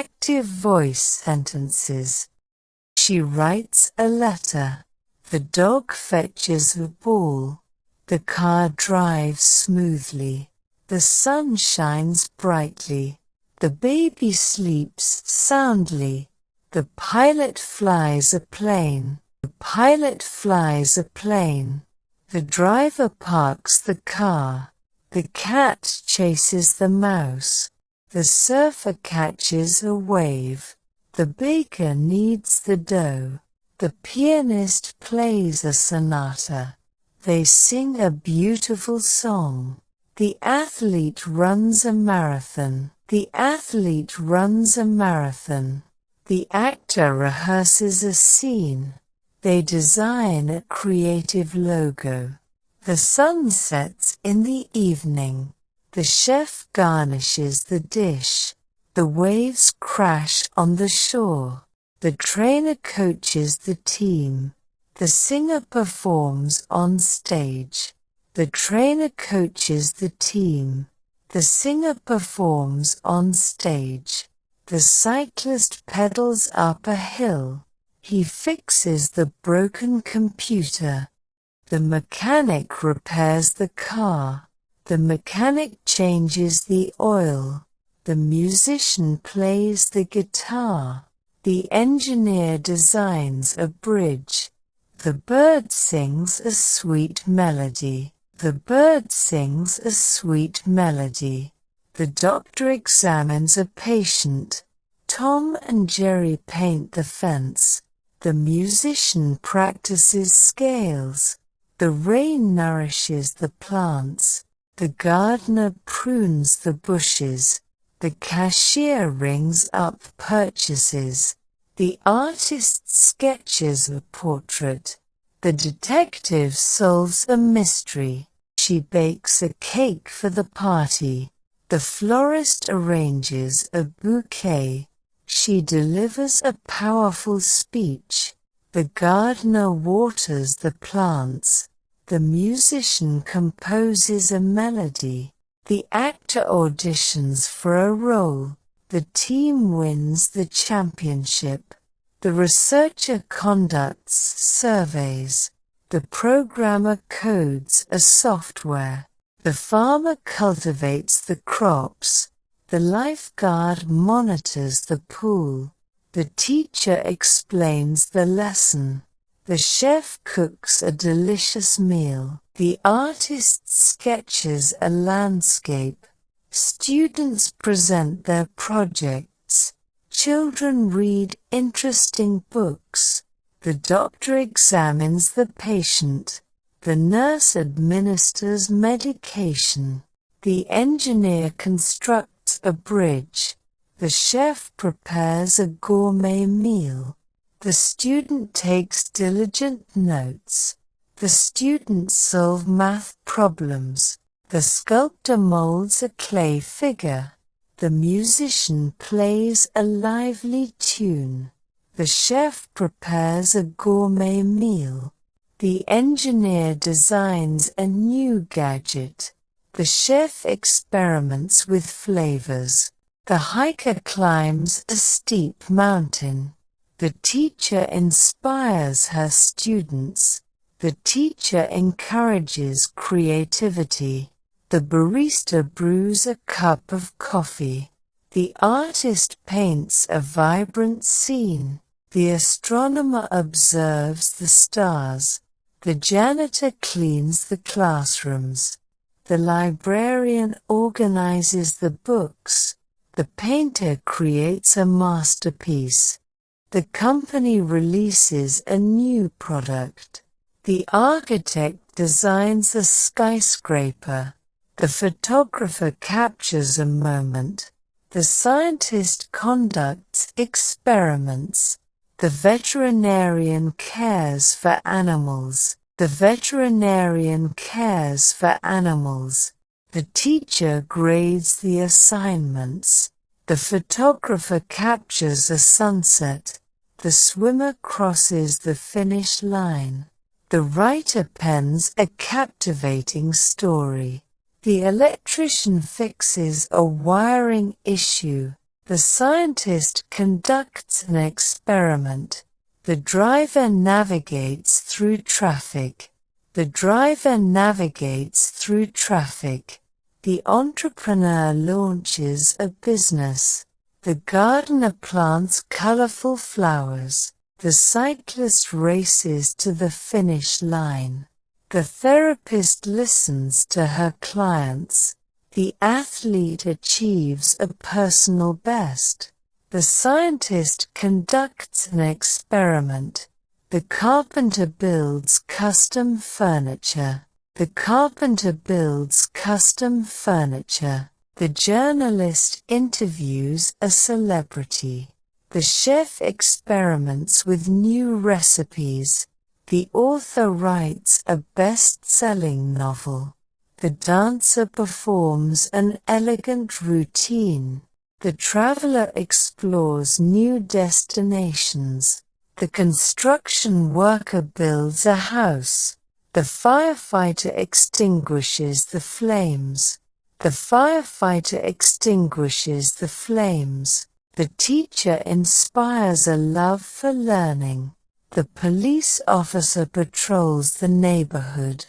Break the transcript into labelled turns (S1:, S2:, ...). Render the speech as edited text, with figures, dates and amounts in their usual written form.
S1: active voice sentences. She writes a letter. The dog fetches a ball. The car drives smoothly. The sun shines brightly. The baby sleeps soundly. The pilot flies a plane. The pilot flies a plane. The driver parks the car. The cat chases the mouse. The surfer catches a wave. The baker kneads the dough. The pianist plays a sonata. They sing a beautiful song. The athlete runs a marathon. The athlete runs a marathon. The actor rehearses a scene. They design a creative logo. The sun sets in the evening. The chef garnishes the dish. The waves crash on the shore. The trainer coaches the team. The singer performs on stage. The trainer coaches the team. The singer performs on stage. The cyclist pedals up a hill. He fixes the broken computer. The mechanic repairs the car. The mechanic changes the oil. The musician plays the guitar. The engineer designs a bridge. The bird sings a sweet melody. The bird sings a sweet melody. The doctor examines a patient. Tom and Jerry paint the fence. The musician practices scales. The rain nourishes the plants. The gardener prunes the bushes. The cashier rings up purchases. The artist sketches a portrait. The detective solves a mystery. She bakes a cake for the party. The florist arranges a bouquet. She delivers a powerful speech. The gardener waters the plants. The musician composes a melody. The actor auditions for a role. The team wins the championship. The researcher conducts surveys. The programmer codes a software. The farmer cultivates the crops. The lifeguard monitors the pool. The teacher explains the lesson. The chef cooks a delicious meal. The artist sketches a landscape. Students present their projects. Children read interesting books. The doctor examines the patient. The nurse administers medication. The engineer constructs a bridge. The chef prepares a gourmet meal. The student takes diligent notes. The students solve math problems. The sculptor molds a clay figure. The musician plays a lively tune. The chef prepares a gourmet meal. The engineer designs a new gadget. The chef experiments with flavors. The hiker climbs a steep mountain. The teacher inspires her students. The teacher encourages creativity. The barista brews a cup of coffee. The artist paints a vibrant scene. The astronomer observes the stars. The janitor cleans the classrooms. The librarian organizes the books. The painter creates a masterpiece. The company releases a new product. The architect designs a skyscraper. The photographer captures a moment. The scientist conducts experiments. The veterinarian cares for animals. The veterinarian cares for animals. The teacher grades the assignments. The photographer captures a sunset. The swimmer crosses the finish line. The writer pens a captivating story. The electrician fixes a wiring issue. The scientist conducts an experiment. The driver navigates through traffic. The driver navigates through traffic. The entrepreneur launches a business. The gardener plants colorful flowers. The cyclist races to the finish line. The therapist listens to her clients. The athlete achieves a personal best. The scientist conducts an experiment. The carpenter builds custom furniture. The carpenter builds custom furniture. The journalist interviews a celebrity. The chef experiments with new recipes. The author writes a best-selling novel. The dancer performs an elegant routine. The traveler explores new destinations. The construction worker builds a house. The firefighter extinguishes the flames. The firefighter extinguishes the flames. The teacher inspires a love for learning. The police officer patrols the neighborhood.